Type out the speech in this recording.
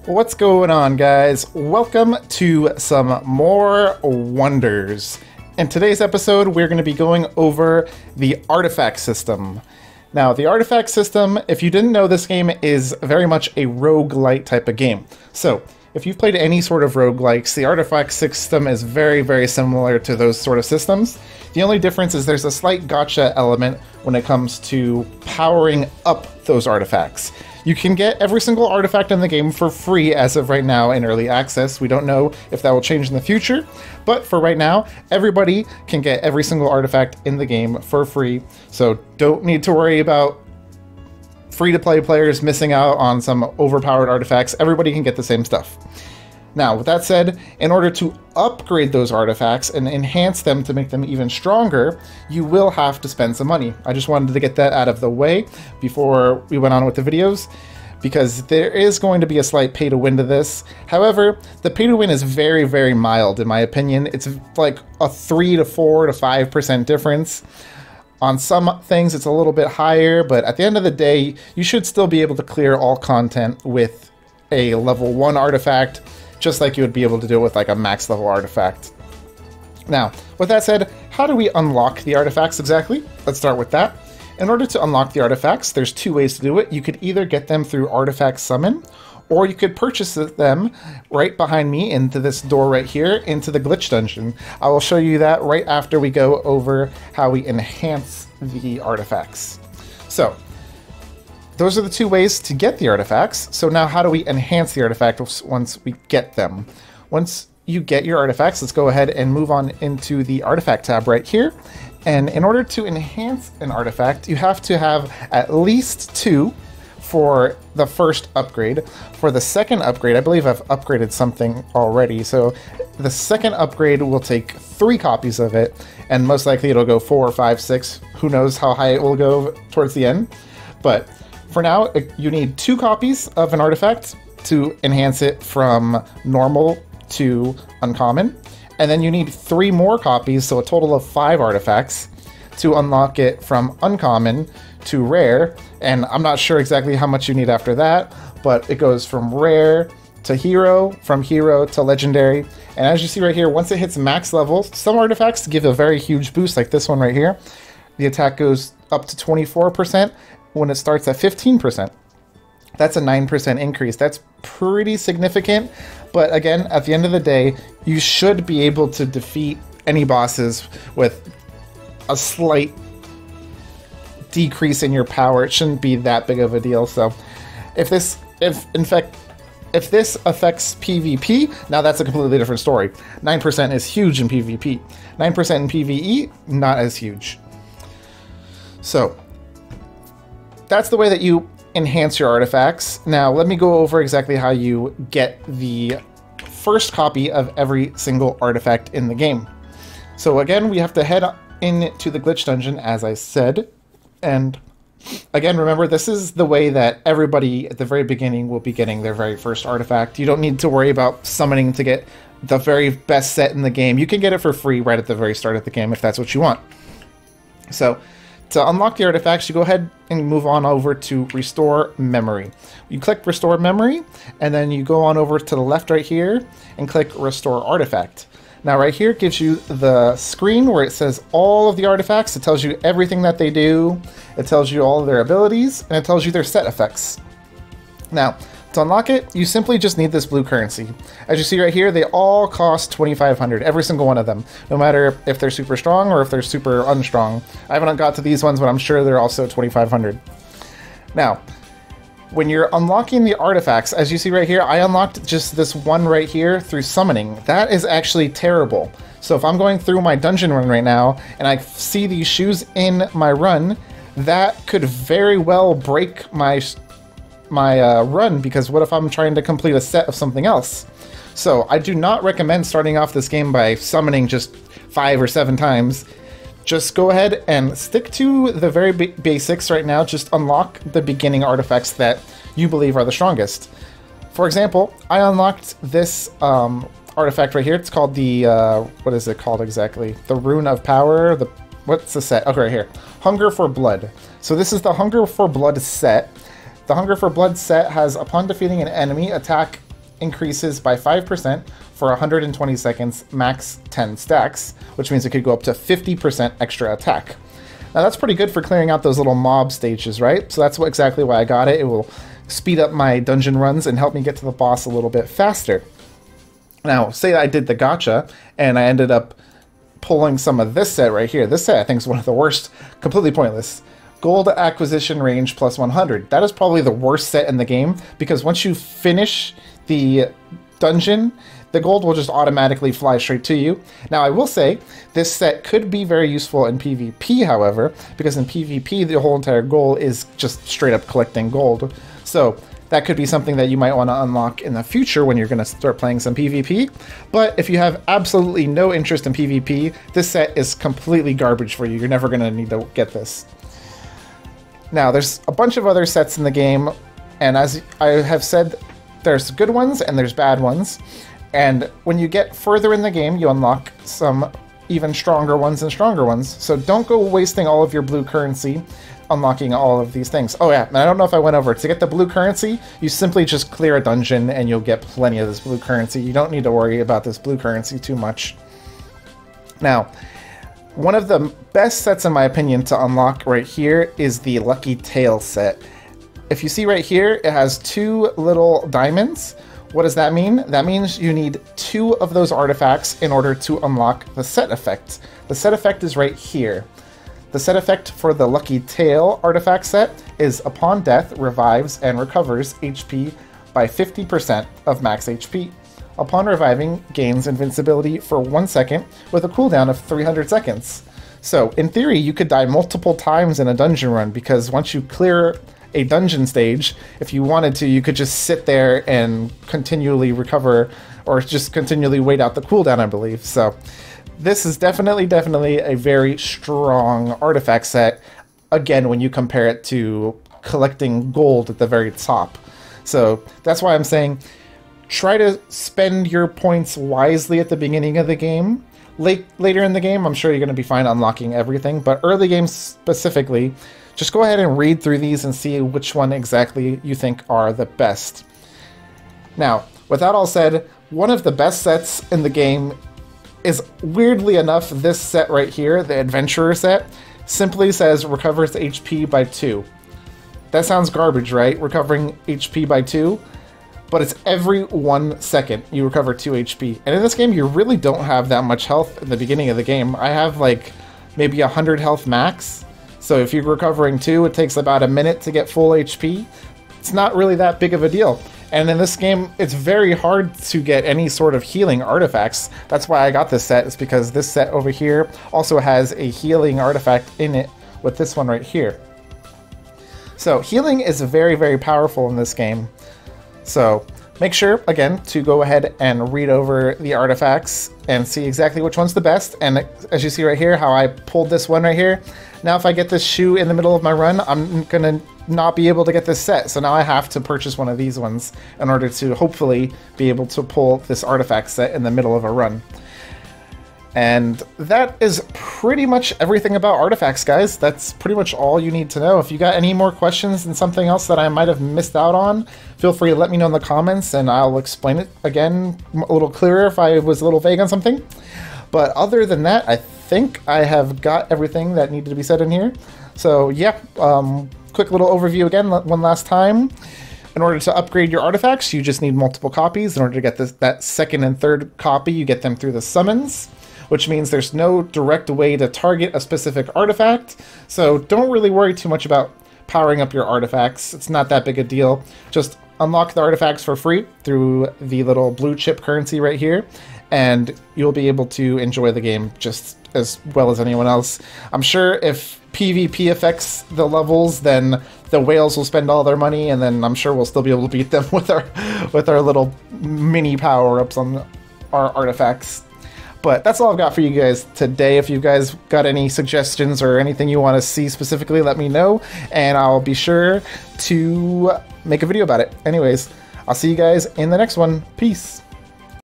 What's going on, guys? Welcome to some more wonders. In today's episode, we're going to be going over the artifact system. Now, the artifact system, if you didn't know, this game is very much a roguelite type of game. So, if you've played any sort of roguelikes, the artifact system is very, very similar to those sort of systems. The only difference is there's a slight gotcha element when it comes to powering up those artifacts. You can get every single artifact in the game for free as of right now in early access. We don't know if that will change in the future, but for right now, everybody can get every single artifact in the game for free. So don't need to worry about free-to-play players missing out on some overpowered artifacts. Everybody can get the same stuff. Now, with that said, in order to upgrade those artifacts and enhance them to make them even stronger, you will have to spend some money. I just wanted to get that out of the way before we went on with the videos, because there is going to be a slight pay-to-win to this. However, the pay-to-win is very, very mild, in my opinion. It's like a 3 to 4 to 5% difference. On some things, it's a little bit higher, but at the end of the day, you should still be able to clear all content with a level 1 artifact, just like you would be able to do it with like a max level artifact. Now, with that said, how do we unlock the artifacts exactly? Let's start with that. In order to unlock the artifacts, there's two ways to do it. You could either get them through artifact summon, or you could purchase them right behind me into this door right here into the glitch dungeon. I will show you that right after we go over how we enhance the artifacts. So, those are the two ways to get the artifacts. So now how do we enhance the artifacts once we get them? Once you get your artifacts, let's go ahead and move on into the artifact tab right here. And in order to enhance an artifact, you have to have at least 2 for the first upgrade. For the second upgrade, I believe I've upgraded something already. So the second upgrade will take 3 copies of it, and most likely it'll go 4, 5, 6. Who knows how high it will go towards the end. But for now, you need 2 copies of an artifact to enhance it from normal to uncommon. And then you need 3 more copies, so a total of 5 artifacts to unlock it from uncommon to rare. And I'm not sure exactly how much you need after that, but it goes from rare to hero, from hero to legendary. And as you see right here, once it hits max level, some artifacts give a very huge boost, like this one right here. The attack goes up to 24%. When it starts at 15%. That's a 9% increase. That's pretty significant, but again, at the end of the day, you should be able to defeat any bosses with a slight decrease in your power. It shouldn't be that big of a deal. So if this affects PvP, now that's a completely different story. 9% is huge in PvP. 9% in PvE, not as huge. So that's the way that you enhance your artifacts. Now, let me go over exactly how you get the first copy of every single artifact in the game. So again, we have to head into the glitch dungeon, as I said. And again, remember, this is the way that everybody at the very beginning will be getting their very first artifact. You don't need to worry about summoning to get the very best set in the game. You can get it for free right at the very start of the game if that's what you want. So, to unlock the artifacts, you go ahead and move on over to Restore Memory. You click Restore Memory, and then you go on over to the left right here and click Restore Artifact. Now right here gives you the screen where it says all of the artifacts. It tells you everything that they do, it tells you all of their abilities, and it tells you their set effects. Now, to unlock it, you simply just need this blue currency. As you see right here, they all cost 2,500, every single one of them, no matter if they're super strong or if they're super unstrong. I haven't got to these ones, but I'm sure they're also 2,500. Now, when you're unlocking the artifacts, as you see right here, I unlocked just this one right here through summoning. That is actually terrible. So if I'm going through my dungeon run right now, and I see these shoes in my run, that could very well break my run, because what if I'm trying to complete a set of something else? So I do not recommend starting off this game by summoning just 5 or 7 times. Just go ahead and stick to the very basics right now. Just unlock the beginning artifacts that you believe are the strongest. For example, I unlocked this artifact right here. It's called the, what is it called exactly? The Rune of Power? What's the set? Okay, right here. Hunger for Blood. So this is the Hunger for Blood set. The Hunger for Blood set has, upon defeating an enemy, attack increases by 5% for 120 seconds, max 10 stacks, which means it could go up to 50% extra attack. Now that's pretty good for clearing out those little mob stages, right? So that's exactly why I got it. It will speed up my dungeon runs and help me get to the boss a little bit faster. Now, say I did the gacha and I ended up pulling some of this set right here. This set I think is one of the worst, completely pointless. Gold acquisition range plus 100. That is probably the worst set in the game, because once you finish the dungeon, the gold will just automatically fly straight to you. Now, I will say, this set could be very useful in PvP, however, because in PvP, the whole entire goal is just straight up collecting gold. So, that could be something that you might want to unlock in the future when you're going to start playing some PvP. But if you have absolutely no interest in PvP, this set is completely garbage for you. You're never going to need to get this. Now, there's a bunch of other sets in the game, and as I have said, there's good ones and there's bad ones. And when you get further in the game, you unlock some even stronger ones and stronger ones. So don't go wasting all of your blue currency unlocking all of these things. Oh yeah, and I don't know if I went over it. To get the blue currency, you simply just clear a dungeon and you'll get plenty of this blue currency. You don't need to worry about this blue currency too much. Now, one of the best sets in my opinion to unlock right here is the Lucky Tail set. If you see right here, it has 2 little diamonds. What does that mean? That means you need 2 of those artifacts in order to unlock the set effect. The set effect is right here. The set effect for the Lucky Tail artifact set is upon death, revives and recovers HP by 50% of max HP. Upon reviving, gains invincibility for 1 second with a cooldown of 300 seconds. So, in theory, you could die multiple times in a dungeon run, because once you clear a dungeon stage, if you wanted to, you could just sit there and continually recover, or just continually wait out the cooldown, I believe. So, this is definitely a very strong artifact set, again, when you compare it to collecting gold at the very top. So, that's why I'm saying, try to spend your points wisely at the beginning of the game. Later in the game, I'm sure you're going to be fine unlocking everything, but early game specifically, just go ahead and read through these and see which one exactly you think are the best. Now, with that all said, one of the best sets in the game is, weirdly enough, this set right here, the Adventurer set, simply says recovers HP by 2. That sounds garbage, right? Recovering HP by 2? But it's every 1 second you recover 2 HP. And in this game, you really don't have that much health in the beginning of the game. I have like maybe 100 health max. So if you're recovering 2, it takes about a minute to get full HP. It's not really that big of a deal. And in this game, it's very hard to get any sort of healing artifacts. That's why I got this set, is because this set over here also has a healing artifact in it with this one right here. So healing is very powerful in this game. So make sure, again, to go ahead and read over the artifacts and see exactly which one's the best. And as you see right here, how I pulled this one right here. Now if I get this shoe in the middle of my run, I'm going to not be able to get this set. So now I have to purchase one of these ones in order to hopefully be able to pull this artifact set in the middle of a run. And that is pretty much everything about artifacts, guys. That's pretty much all you need to know. If you got any more questions and something else that I might have missed out on, feel free to let me know in the comments and I'll explain it again a little clearer if I was a little vague on something. But other than that, I think I have got everything that needed to be said in here. So yeah, quick little overview again, one last time. In order to upgrade your artifacts, you just need multiple copies. In order to get that second and third copy, you get them through the summons, which means there's no direct way to target a specific artifact. So don't really worry too much about powering up your artifacts. It's not that big a deal. Just unlock the artifacts for free through the little blue chip currency right here, and you'll be able to enjoy the game just as well as anyone else. I'm sure if PvP affects the levels, then the whales will spend all their money, and then I'm sure we'll still be able to beat them with our little mini power-ups on our artifacts. But that's all I've got for you guys today. If you guys got any suggestions or anything you want to see specifically, let me know, and I'll be sure to make a video about it. Anyways, I'll see you guys in the next one. Peace.